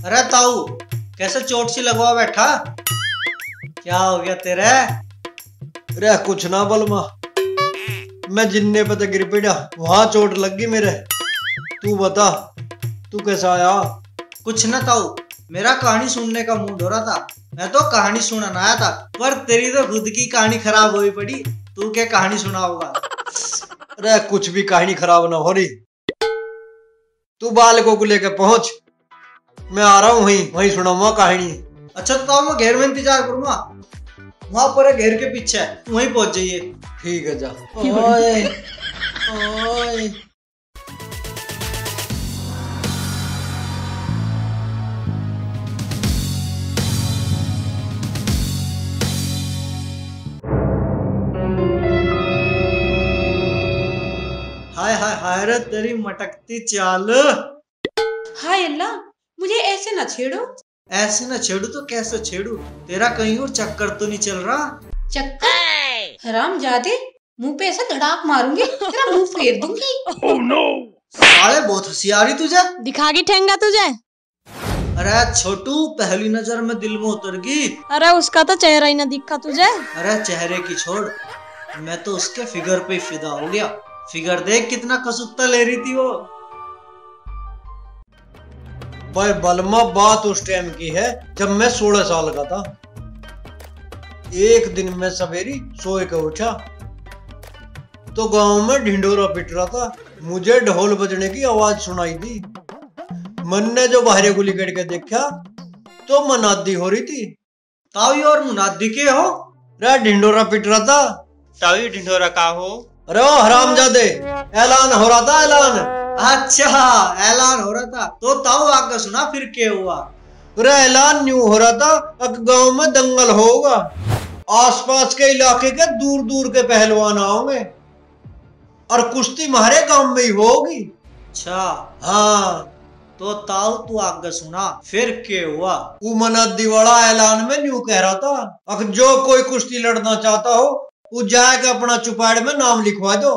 अरे ताऊ, कैसे चोट सी लगवा बैठा? क्या हो गया तेरे? रे कुछ ना बलमा, मैं जिन्ने पे तो गिर पड़ा, वहां चोट लग गई मेरे। तू बता, तू कैसा आया? कुछ ना ताऊ, मेरा कहानी सुनने का मूड हो रहा था। मैं तो कहानी सुनाने आया था, पर तेरी तो खुद की कहानी खराब हुई पड़ी। तू क्या कहानी सुनाओगा? अरे कुछ भी कहानी खराब ना हो रही। तू बालकों को लेकर पहुंच, मैं आ रहा हूँ, वहीं सुनाऊंगा कहानी। अच्छा तो मैं घेर में इंतजार करूंगा। वहां पर है, घेर के पीछे, वहीं पहुंच जाइए। ठीक है, जा। ओए, ओए। हाय हाय हाय रे तेरी मटकती चाल। हाय अल्लाह, मुझे ऐसे ना छेड़ो। ऐसे ना छेड़ू तो कैसे छेड़ू? तेरा कहीं और चक्कर तो नहीं चल रहा? चक्कर? हरामजादे, मुंह पे ऐसा धड़ाक मारूंगी, तेरा मुंह फेर दूंगी। Oh no! साले बहुत होशियारी तुझे। दिखागी ठेंगा तुझे। अरे छोटू, पहली नजर में दिल में उतर गई। अरे उसका तो चेहरा ही ना दिखा तुझे। अरे चेहरे की छोड़, मैं तो उसके फिगर पे फिदा हो गया। फिगर देख कितना कसुत्ता ले रही थी वो। भाई बलमा, बात उस टाइम की है जब मैं 16 साल का था। एक दिन मैं सवेरी सोए के उठा तो गांव में ढिंडोरा पिट रहा था। मुझे ढोल बजने की आवाज सुनाई दी। मन ने जो बाहर गुली करके देखा तो मनादी हो रही थी। तावी और मुनादी के हो? रे ढिंडोरा पिट रहा था। तावी ढिंडोरा का हो? अरे ओ हरामजादे, ऐलान हो रहा था, ऐलान। अच्छा, ऐलान हो रहा था तो ताऊ आगे सुना, फिर क्या हुआ? अरे ऐलान न्यू हो रहा था, अब गांव में दंगल होगा। आसपास के इलाके के दूर दूर के पहलवान आओगे और कुश्ती हमारे गांव में ही होगी। अच्छा हाँ, तो ताऊ तू आगे सुना, फिर क्या हुआ? वो मनादी वाला ऐलान में न्यू कह रहा था, अगर जो कोई कुश्ती लड़ना चाहता हो वो जाके अपना चुपाड़ में नाम लिखवा दो।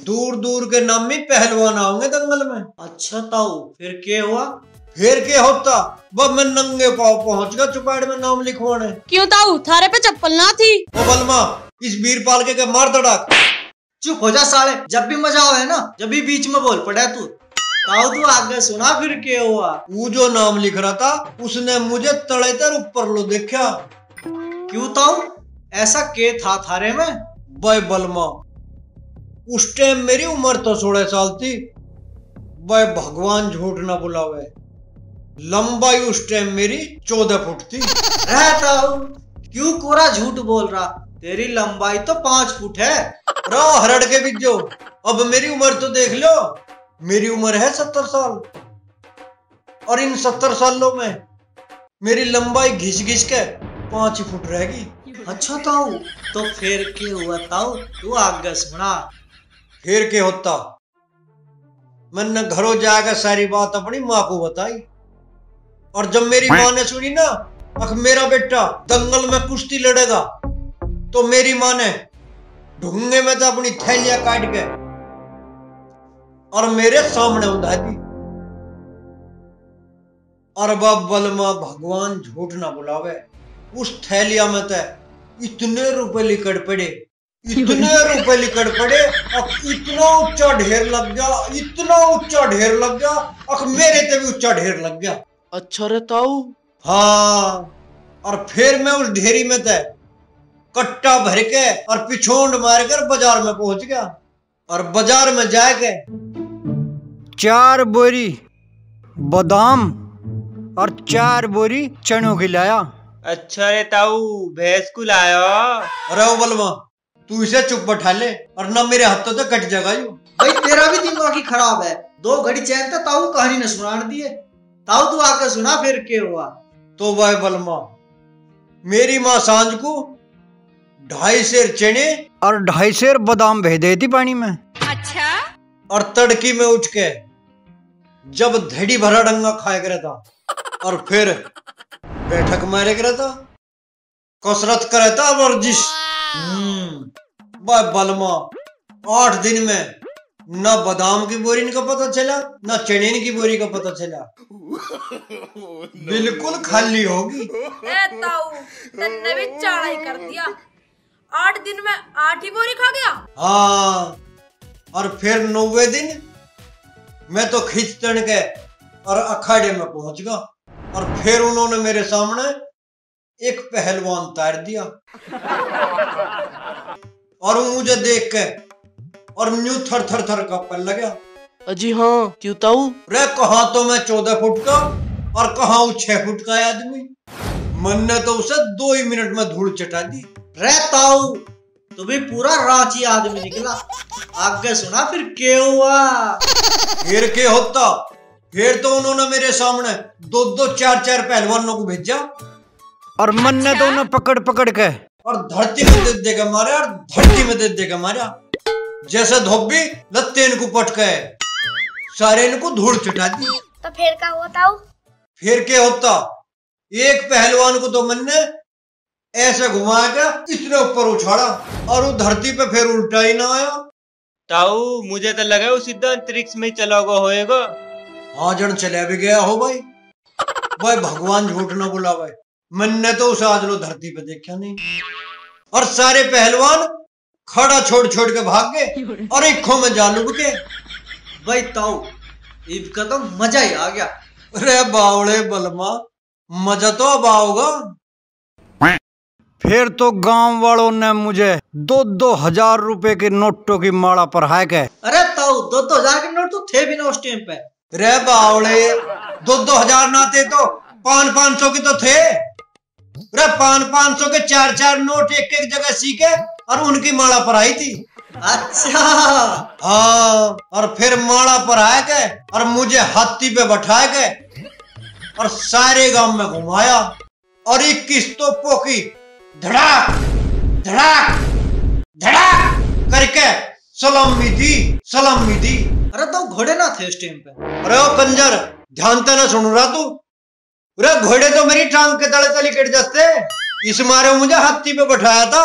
दूर दूर के नाम में पहलवान आओगे दंगल में। अच्छा ताऊ, फिर क्या हुआ? फिर क्या होता? वह मैं नंगे पाँव पहुंच गया चुपाड़ में नाम लिखवाने। क्यों ताऊ, थारे पे चप्पल ना थी? ओ बलमा, इस वीरपाल के मार दड़ाक। चुप हो जा साले, जब भी मजा आवे ना, जब भी बीच में बोल पड़ा तू। ताऊ तू आगे सुना, फिर क्या हुआ? वो जो नाम लिख रहा था उसने मुझे तड़ेतर ऊपर लो देखा। क्यों ताऊ, ऐसा क्या था थारे में? भाई बलमा, उस टाइम मेरी उम्र तो 16 साल थी। भाई भगवान झूठ ना बुलावे, लंबाई उस टाइम मेरी 14 फुट थी। रहता हूँ, क्यों कोरा झूठ बोल रहा? तेरी लंबाई तो 5 फुट है। रो हरड़ के बिजो, अब मेरी उम्र तो देख लो। मेरी उम्र है 70 साल और इन 70 सालों में मेरी लंबाई घिस घिस के 5 फुट रहेगी। अच्छा ताऊ, तो फिर क्या हुआ ताऊ? तू आगे सुना। फिर क्या होता? मैंने घरों जाकर सारी बात अपनी माँ को बताई और जब मेरी माँ ने सुनी ना, अख मेरा बेटा दंगल में कुश्ती लड़ेगा, तो मेरी माँ ने ढूंढने में तो अपनी थैलियां काट के और मेरे सामने उठा दी। और बाप बलमा, भगवान झूठ ना बुलावे, उस थैलिया में तो इतने रुपए लिकड़ पड़े, इतने रुपए लिकड़ पड़े और इतना ऊंचा ढेर लग गया, इतना ऊंचा ढेर लग गया, और मेरे ते भी ऊंचा ढेर लग गया। अच्छा रे ताऊ। हाँ, और फिर मैं उस ढेरी में थे कट्टा भर के और पिछोंड मार कर बाजार में पहुंच गया और बाजार में जाके 4 बोरी बादाम और 4 बोरी चनों खिलाया। अच्छा रे ताऊ, भैंस को लाया? अरे ओ बलमा, तू इसे चुप बैठा ले और ना मेरे हाथों से कट जाएगा यू। भाई तेरा भी दिमाग ही खराब है। 2 घड़ी चैन था ताऊ कहानी न सुनान दिए। ताऊ तू आके सुना, फिर क्या हुआ? तो भाई बलमा, मेरी माँ सांझ को 2.5 सेर चने और 2.5 सेर बादाम भेज देती पानी में। अच्छा। और तड़की में उठ के जब धड़ी भरा डंगा खाए करे था और फिर बैठक मारे करे था, कसरत करे था, वर्जिश। भाई बलमा, 8 दिन में ना बादाम की बोरी का पता चला, ना चने की बोरी का पता चला। बिल्कुल खाली होगी। ए ताऊ, तन्ने भी चाड़ा ही कर दिया। 8 दिन में 8 ही बोरी खा गया। हाँ, और फिर 9वें दिन मैं तो खींच तन के और अखाड़े में पहुंच गया, और फिर उन्होंने मेरे सामने एक पहलवान तार दिया, और वो मुझे देख के और न्यू थर थर थर कांपने लगा। अजी हाँ, क्यों ताऊ? रे कहा तो मैं 14 फुट का और कहा 6 फुट का आदमी। मन ने तो उसे 2 ही मिनट में धूल चटा दी। रे ताऊ, तू भी पूरा रांची आदमी निकला। आगे सुना फिर क्या हुआ? फिर क्या होता? फिर तो उन्होंने मेरे सामने 2-2, 4-4 पहलवानों को भेजा, और मन ने तो उन्हें पकड़ पकड़ के और धरती में दे देगा मारा, और धरती में दे देगा मारा। जैसे धोबी लत्ते इनको पटके सारे इनको धूल चटा दी। तो फिर क्या हुआ ताऊ? फिर क्या होता? एक पहलवान को तो मन ने ऐसे घुमा के इतने ऊपर उछाड़ा, और वो धरती पे फिर उल्टा ही ना आया। ताऊ, मुझे तो लगा वो सीधा अंतरिक्ष में चला गया होएगा। हाँ, जन चला भी गया हो भाई। भाई भगवान झूठ ना बोला भाई, मैंने तो उसे आज लो धरती पे देखा नहीं। और सारे पहलवान खड़ा छोड़ छोड़ के भाग गए और इक्खों में जा लुढ़ के। भाई ताऊ, ईद का तो मजा ही आ गया। अरे बावड़े बलमा, मजा तो अब आओगा। फिर तो गांव वालों ने मुझे 2-2 हजार रुपए के नोटों की माला पर है के। अरे ताऊ, 2-2 हजार के नोट तो थे भी ना उस टाइम पे। रे बावड़े, 2-2 हजार ना थे तो 500-500 के तो थे। रे 500-500 के 4-4 नोट एक एक जगह सीखे और उनकी माला पर आई थी। अच्छा हाँ, और फिर माला पर आए के और मुझे हाथी पे बैठाए के और सारे गांव में घुमाया, और 21 तोपों की धड़ाक धड़ाक धड़ाक करके सलामी दी। अरे तो घोड़े ना थे उस टाइम पे। अरे ओ कंजर, ध्यान से ना सुन रहा तू? अरे घोड़े तो मेरी टांग के तले तले कट जाते। इस मारे मुझे हाथी पे बैठाया था।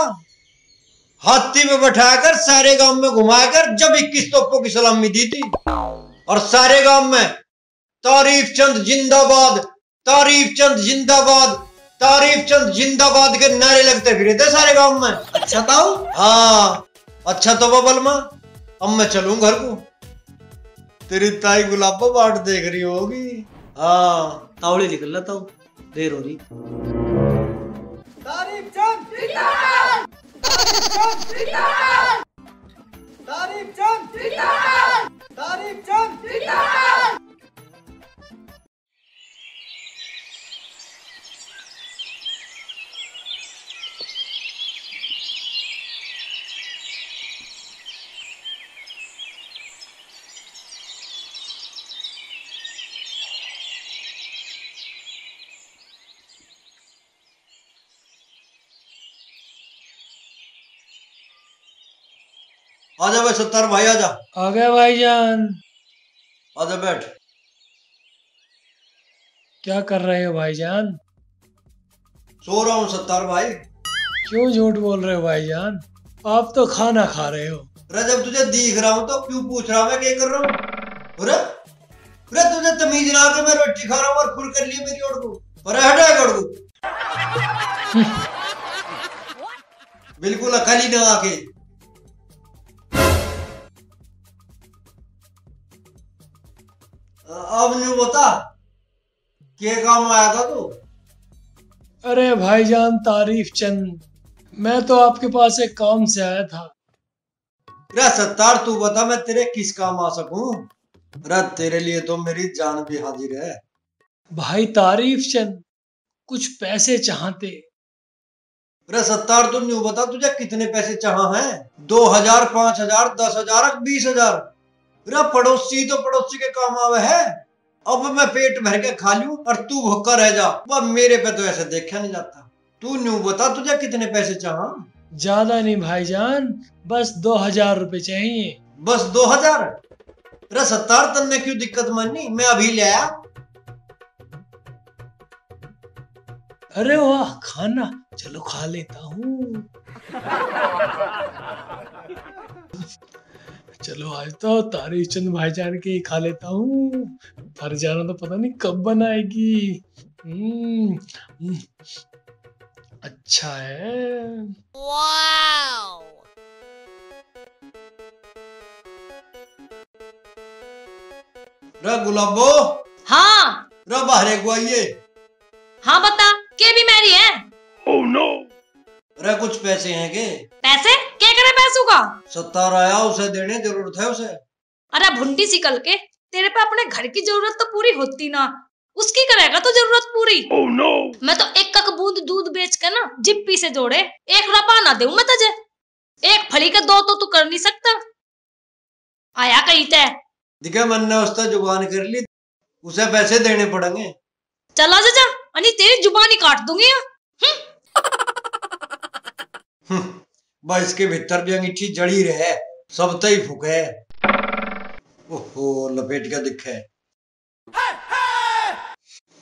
हाथी पे बैठाकर सारे गांव में घुमाकर जब 21 तोपों की सलामी दी थी, और सारे गांव में तारीफ चंद जिंदाबाद, तारीफ चंद जिंदाबाद, तारीफ चंद जिंदाबाद के नारे लगते फिरे थे सारे गांव में। अच्छा ताऊ? हाँ, अच्छा तो बबलमा, अब मैं चलूं घर को। तेरी ताई गुलाबा बाट देख रही होगी। हाँ, तावड़ी निकलना ताऊ, देर हो रही। तारीफ चंद जिंदाबाद, तारीफ चंद जिंदाबाद, तारीफ चंद जिंदाबाद। आजा भाई सत्तार भाई, आजा। आ गया भाईजान। आजा बैठ। क्या कर रहे हो भाईजान? सो रहा हूँ सत्तार भाई। क्यों झूठ बोल रहे हो भाईजान? आप तो खाना खा रहे हो। अरे जब तुझे दिख रहा हूँ तो क्यों पूछ रहा मैं क्या कर रहा हूँ? अरे तुझे तमीज ना के मैं रोटी खा रहा हूँ और खुल कर लिए मेरी ओर को। अरे हटा कर को। बिल्कुल अकली ना आके। अब नहीं बता क्या काम आया था तू? अरे भाईजान तारीफ चंद, मैं तो आपके पास एक काम से आया था। अरे सत्तार तू बता मैं तेरे किस काम आ सकूं? अरे तेरे लिए तो मेरी जान भी हाजिर है। भाई तारीफ चंद कुछ पैसे चाहते। अरे सत्तार तू न्यू बता तुझे कितने पैसे चाह हैं? 2000, 5000, 10,000, 20,000? अरे पड़ोसी तो पड़ोसी के काम आवे है। अब मैं पेट भर के खा लूं और तू भूखा रह जा, वह मेरे पे तो ऐसे देखा नहीं जाता। तू न्यू बता तुझे कितने पैसे चाह? ज्यादा नहीं भाईजान, बस 2000 रुपए चाहिए। बस 2000? अरे सत्तार तन्ने क्यों दिक्कत मानी, मैं अभी ले आया। अरे वाह, खाना चलो खा लेता हूँ। चलो चलो आज तो तारीफ चंद भाईजान के ही खा लेता हूँ। फरजाना तो पता नहीं कब बनाएगी। अच्छा है। रे गुलाबो, हाँ रे बाहर एक आइए। हाँ बता, के भी मेरी है। रे कुछ पैसे हैं के? पैसे क्या करे पैसों का? सत्तार आया, उसे देने जरूरत है उसे। अरे भुंडी सी कल के, तेरे पे अपने घर की जरूरत तो पूरी होती ना, उसकी करेगा तो जरूरत पूरी। मैं तो एक कक बूंद दूध बेच कर ना जिप्पी से जोड़े 1 रुपया ना दूं मैं तुझे। 1 फली के 2 तो तू कर नहीं सकता। आया कहीं तय दिखे मन ने उसका जुबान कर ली, उसे पैसे देने पड़ेंगे। चला जा अनि तेरी जुबान ही काट दूंगी। बस इसके भीतर भी अंगीठी जड़ी रहे, सब तो ही फूके। ओहो लपेट के दिखे,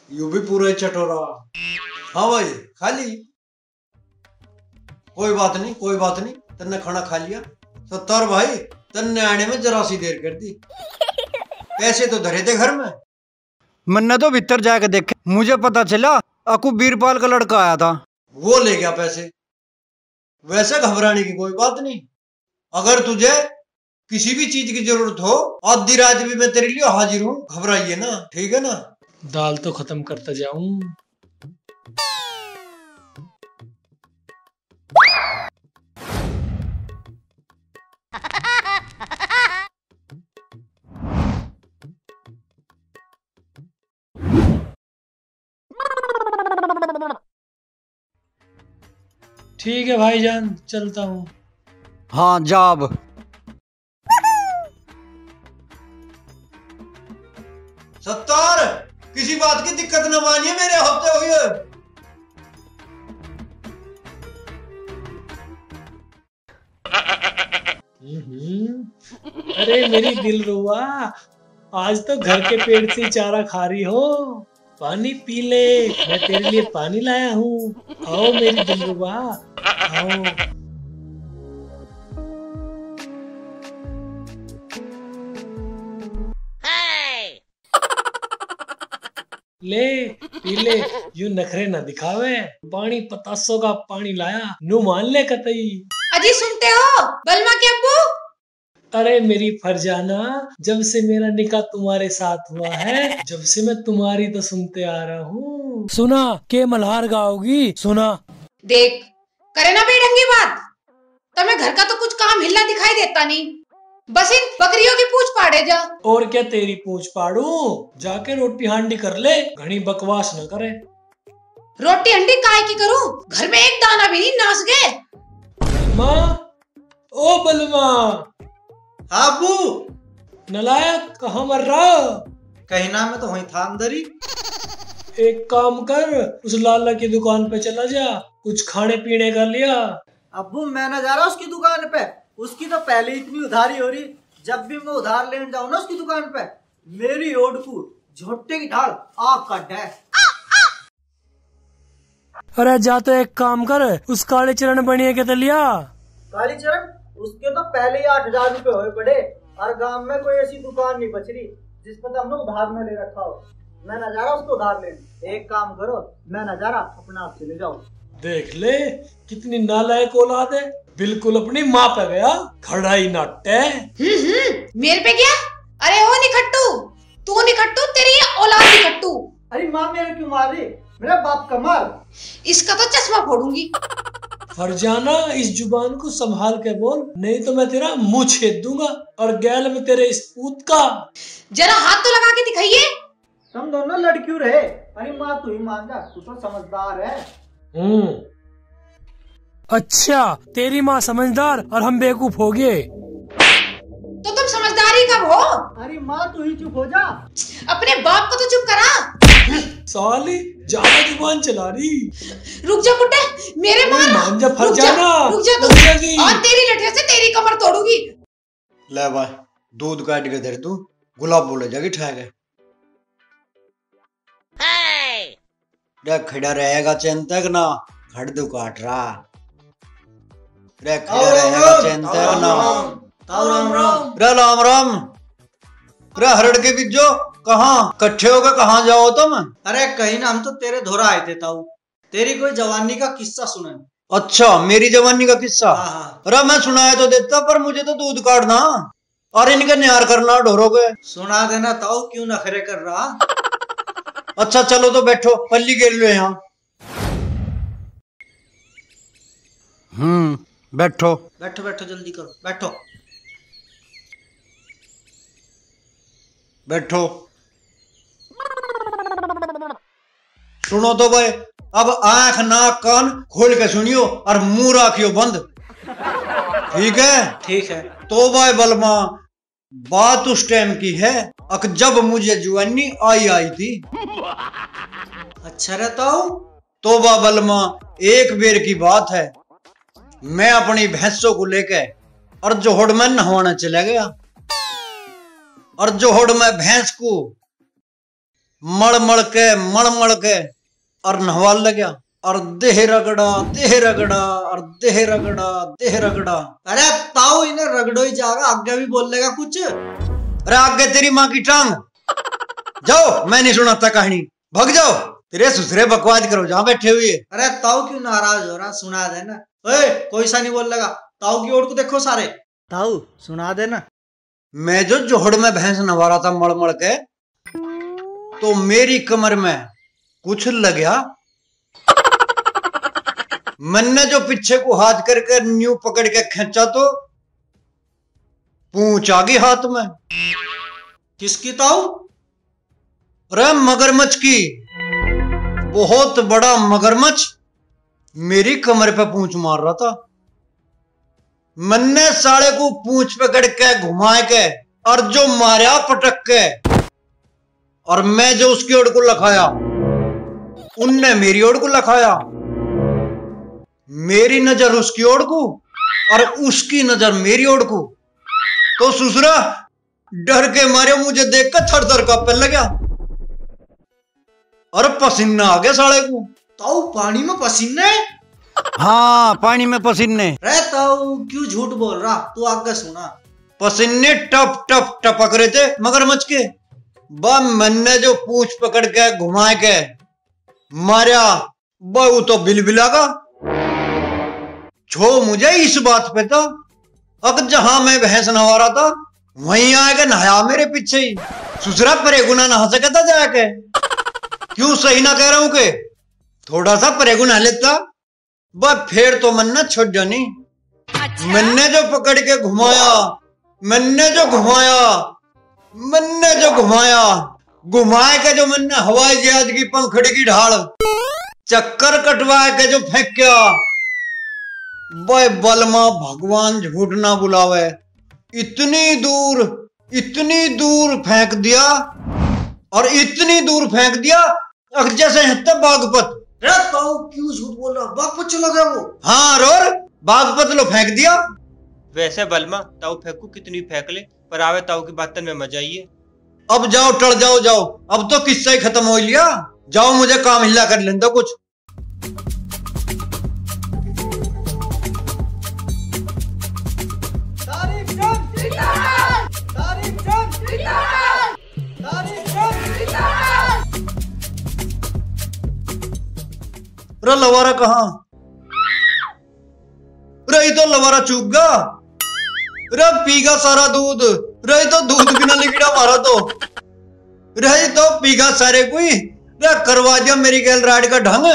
यू भी पूरा ही चटोरा। हाँ भाई खाली, कोई बात नहीं कोई बात नहीं, तन्ने खाना खा लिया। सत्तार भाई तन्ने आने में जरा सी देर कर दी, पैसे तो धरे थे घर में। मन्ना तो भीतर जाके देखे, मुझे पता चला अकू बीरपाल का लड़का आया था, वो ले गया पैसे। वैसे घबराने की कोई बात नहीं, अगर तुझे किसी भी चीज की जरूरत हो आधी रात भी मैं तेरे लिए हाजिर हूँ, घबराइए ना, ठीक है ना। दाल तो खत्म करता जाऊं। ठीक है भाईजान, चलता हूँ। हाँ जाब। सत्तार किसी बात की दिक्कत न मानिए मेरे होते हुए। अरे मेरी दिलरुबा, आज तो घर के पेड़ से चारा खा रही हो, पानी पी ले, मैं तेरे लिए पानी लाया हूँ। आओ मेरी दिलरुबा, आओ। ले पी ले, यू नखरे न दिखावे, पानी पतासों का पानी लाया, नू मान ले कतई। अजी सुनते हो बलमा के अब्बू? अरे मेरी फरजाना, जब से मेरा निकाह तुम्हारे साथ हुआ है, जब से मैं तुम्हारी तो सुनते आ रहा हूँ। सुना के मल्हार गाओगी? सुना देख करे ना बेढंगी बात, तुम्हें घर का तो कुछ काम हिलना दिखाई देता नहीं, बस इन बकरियों की पूछ पाड़े जा। और क्या तेरी पूछ पाड़ू? जाके रोटी हांडी कर ले, घनी बकवास न करे। रोटी हंडी काहे की करूं? घर में एक दाना भी नहीं नास गए। बलमा, ओ बलमा। हाँ अब्बू। नलायक कहाँ मर रहा? कहीं ना मैं तो वहीं था अंदर ही। एक काम कर, उस लाला की दुकान पे चला जा, कुछ खाने पीने का लिया। अब्बू मैं ना जा रहा उसकी दुकान पे, उसकी तो पहले इतनी उधारी हो रही, जब भी मैं उधार लेने जाऊँ ना उसकी दुकान पे, मेरी ओढ़ को झोटे की ढाल आग काट है। अरे जा तो एक काम कर, उस काले चरण बनिए के तो लिया। काली चरण उसके तो पहले ही 8,000 रुपए हुए पड़े, और गांव में कोई ऐसी दुकान नहीं बच रही जिस पर हमने उधार में ले रखा हो। मैं ना जा रहा उसको उधार लेने, एक काम करो मैं ना जा रहा, अपने आप चले जाओ। देख ले कितनी नालायक औलाद है, बिल्कुल अपनी माँ पे गया, खड़ा ही नाट्य। मेरे पे क्या? अरे ओ निखट्टू, तू निखट्टू, तेरी औलाद निखट्टू। अरे माँ मेरे क्यों मार रही? मेरा बाप का मार। इसका तो चश्मा फोड़ूंगी। फरजाना इस जुबान को संभाल के बोल, नहीं तो मैं तेरा मुंह छेद दूंगा, और गैल में तेरे इस पूत का। जरा हाथ तो लगा के दिखाइए। तुम दोनों लड़कियों रहे। अरे माँ तू ही मान जा, तू तो समझदार है। अच्छा तेरी माँ समझदार और हम बेवकूफ हो गए। तो तुम समझदारी कब हो? अरे माँ तू ही चुप हो जा। अपने बाप को तो चुप करा। साली ज्यादा जुबान चला रही। रुक जा बुड्ढे, मेरे मान जा फरजाना, रुक जा तू, और तेरी लठिया से तेरी कमर तोड़ूंगी। ले भाई दूध काट के धर तू, गुलाब बोले जाके ठहरे। खड़ा रहेगा चैन तक ना, खड़ दू काट रहा। खड़ा रहेगा चैन तक ना, राम राम। राम राम। हरड़ के बिज्जो कहाँ कट्ठे हो गए, कहाँ जाओ तुम? अरे कहीं ना, हम तो तेरे धोरा आए थे ताऊ, तेरी कोई जवानी का किस्सा सुने। अच्छा, मेरी जवानी का किस्सा? हाँ। अरे मैं सुनाया तो देता, पर मुझे तो दूध काटना और इनके न्यार करना ढोरों के। सुना देना ताऊ, क्यों नखरे कर रहा। अच्छा चलो तो बैठो, पल्ली गिर लो यहाँ। बैठो बैठो बैठो, जल्दी करो, बैठो बैठो। सुनो तो भाई, अब आंख नाक कान खोल के सुनियो और मुंह रखियो बंद, ठीक है? ठीक है। तो भाई बलमा, बात उस टाइम की है जब मुझे जवानी आई थी। अच्छा रहता हूँ। तो बा बलमा, एक बेर की बात है, मैं अपनी भैंसों को लेके और जोहड़ में नहाने चला गया, और जोहड़ में भैंस को मड़ मड़ के और नहवा लगा, और देह रगड़ा और देह रगड़ा। अरे ताऊ, इन्हें रगड़ो ही जाएगा, आगे भी बोल लेगा कुछ। अरे आगे तेरी माँ की टांग। जाओ, मैं नहीं सुनाता कहानी, भाग जाओ। तेरे सुसरे बकवास करो जहां बैठे हुए। अरे ताऊ क्यों नाराज हो रहा, सुना देना। ओए, कोई सा नहीं बोल लेगा। ताऊ की ओर को देखो सारे। ताऊ सुना देना। मैं जो जोहड़ में भैंस नवा रहा था मड़ के, तो मेरी कमर में कुछ लग गया। मैंने जो पीछे को हाथ करके न्यू पकड़ के खींचा तो पूंछ आ गई हाथ में। किसकी ताऊ? अरे मगरमच्छ की। बहुत बड़ा मगरमच्छ मेरी कमर पे पूंछ मार रहा था। मैंने साले को पूंछ पकड़ के घुमा के और जो मारा पटक के, और मैं जो उसकी ओर को लखाया, उनने मेरी ओर को लखाया। मेरी नजर उसकी ओर को और उसकी नजर मेरी ओर को। तो ससुरा डर के मारे मुझे देखकर थर-थर कांपने लगा, और पसीना आ गया साले को। ताऊ पानी में पसीने? हाँ, पानी में पसीने। रे ताऊ क्यों झूठ बोल रहा, तू आगे सुना। पसीने टप टप टपक रहे थे मगरमच्छ के। बा मैंने जो पूंछ पकड़ के घुमा के मारा, वो तो बिलबिलागा। छो मुझे इस बात पे था, अब जहां मैं भैंस नहवा रहा था वहीं आके नहाया मेरे पीछे ही। सुसरा परे गुना नहा सका था जाके। क्यों सही ना कह रहा हूं कि थोड़ा सा परे गुना लेता, बस फिर तो मन ना छोड़ जानी। अच्छा? मैंने जो पकड़ के घुमाया, मैंने जो घुमाए के जो मैंने हवाई जहाज की पंखड़ी की ढाल चक्कर कटवा के जो फेंका, बे बलमा भगवान झूठ ना बुलावे, इतनी दूर फेंक दिया, और इतनी दूर फेंक दिया जैसे हत्या बागपत। ताऊ क्यों झूठ बोल रहा, बागपत चला गया वो। हाँ रोर, बागपत लो फेंक दिया। वैसे बलमा, ताऊ फेंकू कितनी फेंक ले, पर आवे ताऊ की बातन में मजा आई है। अब जाओ, टल जाओ, अब तो किस्सा ही खत्म हो लिया। जाओ, मुझे काम हिला कर लेने दो कुछ। रे लवारा कहाँ? रही तो लवारा चूक गया। रे पीगा सारा दूध, रही तो दूध बिना लिगड़ा मारा तो, रही तो पीगा सारे कोई। रे करवा दिया मेरी गैल राड का ढंग,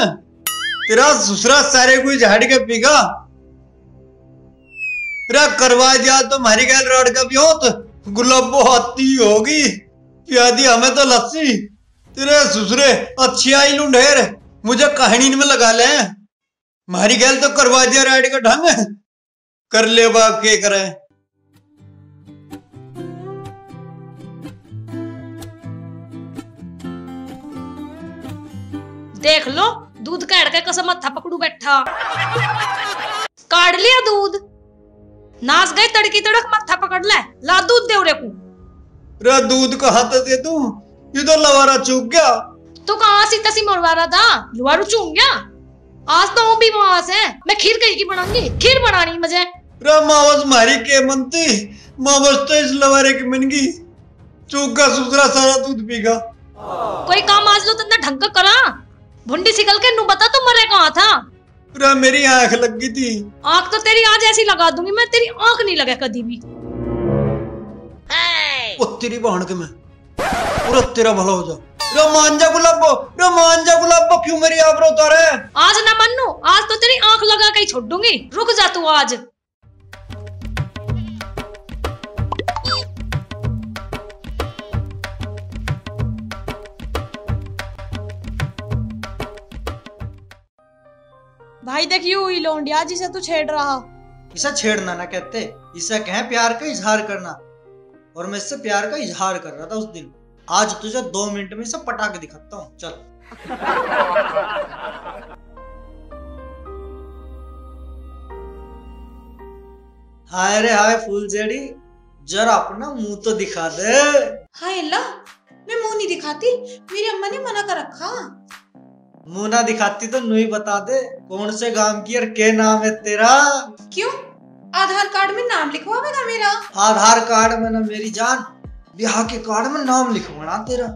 तेरा ससुरा सारे कोई झाड़ के पीगा। रे करवा दिया तो हमारी गैल राड का भी होत, गुलाबो हाथी होगी, पिया दी हमें तो लस्सी। तेरे ससुरे अच्छी आई लुंढेर, मुझे कहानी में लगा ले। मारी गैल तो करवा दिया राइड का ढंग, कर ले बाप के करे। देख लो, दूध काट के कसम मत्था पकड़ू बैठा। काट लिया दूध, नाच गए तड़की तड़क, मत्था पकड़ ले, ला दूध दे रे को। रे दूध कहाँ तो दे तू, ये तो लवारा चूक गया। तो कहाँ सी तसी मरवा रहा था, लुआरू चूक गया। आज तो भी मास है, मैं खीर कहीं की बनाऊंगी, खीर बनानी मुझे। रे मावस मारी के मनती मावस तो इस लवारे की मनगी चूका सुसरा सारा दूध पीगा। कोई काम आज लो तन्ना ढंग का करा। भुंडी सिकल के नू बता तुम मरे कहाँ था। रे मेरी आंख लग गई थी। आंख तो तेरी आज ऐसी लगा दूंगी मैं, तेरी आंख नहीं लगे कभी भी। वो तेरी बहन के मैं पूरा तेरा भला हो जा। रे मांझा गुलाबो, रे मांझा गुलाबो क्यों मेरी आबरू उतारे? आज ना मन्नू, आज तो तेरी आंख लगा के ही छोड़ दूंगी। रुक जा तू आज। भाई देखियो हुई लौंडिया जिसे तू छेड़ रहा। इसे छेड़ना ना कहते, इसे कहें प्यार का इजहार करना। और मैं इससे प्यार का इजहार कर रहा था उस दिन। आज तुझे 2 मिनट में इसे पटा के दिखाता हूँ। चल। हाय रे हाय फूलजेड़ी, जरा अपना मुंह तो दिखा दे। हाय अल्लाह, मैं मुंह नहीं दिखाती, मेरी अम्मा ने मना कर रखा। मुंह ना दिखाती तो नू ही बता दे कौन से गांव की और क्या नाम है तेरा। क्यों, आधार कार्ड में नाम लिखवाएगा मेरा? आधार कार्ड में ना मेरी जान, ब्याह के कार्ड में नाम लिखवाना तेरा।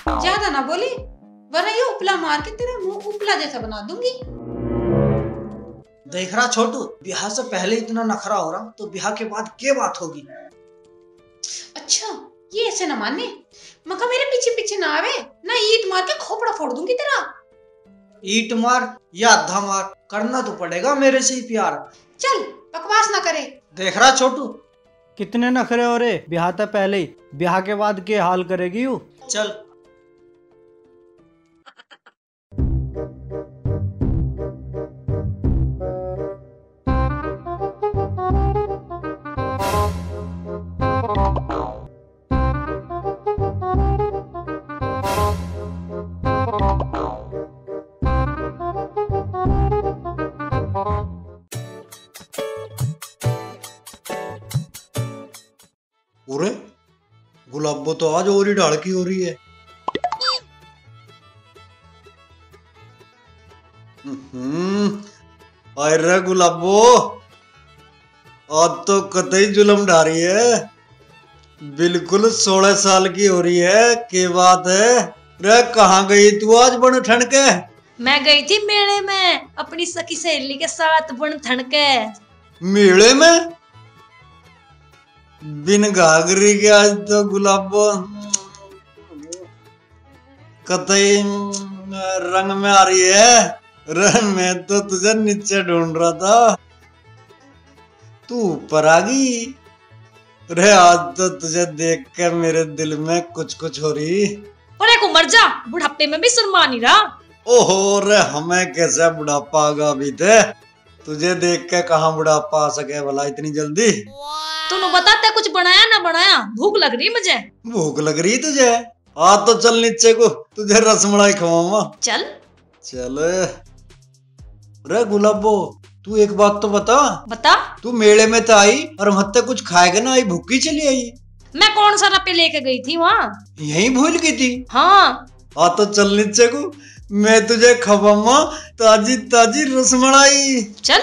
ज्यादा ना बोली, वरना ये उपला मार के तेरा मुंह उपला जैसा बना दूंगी। देख रहा छोटू, ब्याह से पहले इतना नखरा हो रहा तो ब्याह के बाद क्या बात होगी। अच्छा ये ऐसे ना माने, मका मेरे पीछे पीछे ना आवे ना, ईट मार के खोपड़ा फोड़ दूंगी तेरा। ईट मार या अद्धा मार, करना तो पड़ेगा मेरे से ही प्यार। चल बकवास ना करे। देख रहा छोटू, कितने नखरे हो रे, ब्याह था पहले ही, ब्याह के बाद के हाल करेगी यू। चल। अरे गुलाबो तो आज और ही ढालकी हो रही है। अरे गुलाबो आज तो कतई जुलम ढा रही है, बिल्कुल 16 साल की हो रही है। के बात है रे, कहाँ गई तू आज बन ठनके? मैं गई थी मेले में अपनी सखी सहेली के साथ बन ठनके। मेले में? बिन घाघरी के आज तो गुलाबो कतई रंग में आ रही है। रे मैं तो तुझे नीचे ढूंढ रहा था, तू ऊपर आ गई। रे आज तो तुझे देख के मेरे दिल में कुछ कुछ हो रही। अरे को मर जा, बुढ़ापे में भी सुरमा नहीं रहा। ओहो रे, हमें कैसे बुढ़ापा आगा अभी थे, तुझे देख के कहाँ बुढ़ापा आ सके भला इतनी जल्दी। तूने बताते कुछ बनाया ना बनाया, भूख लग रही मुझे। भूख लग रही तुझे? आ तो चल नीचे को, तुझे रसमलाई खवाऊंगा। चल चल। रे गुलाबो तू एक बात तो बता। बता। तू मेले में तो आई और हत्ते कुछ खाएगा ना आई, भूखी चली आई? मैं कौन सा रपे लेके गई थी वहाँ? यहीं भूल गई थी? हाँ। आ तो चल नीचे को, मैं तुझे खवाऊंगा ताजी ताजी रसमलाई। चल।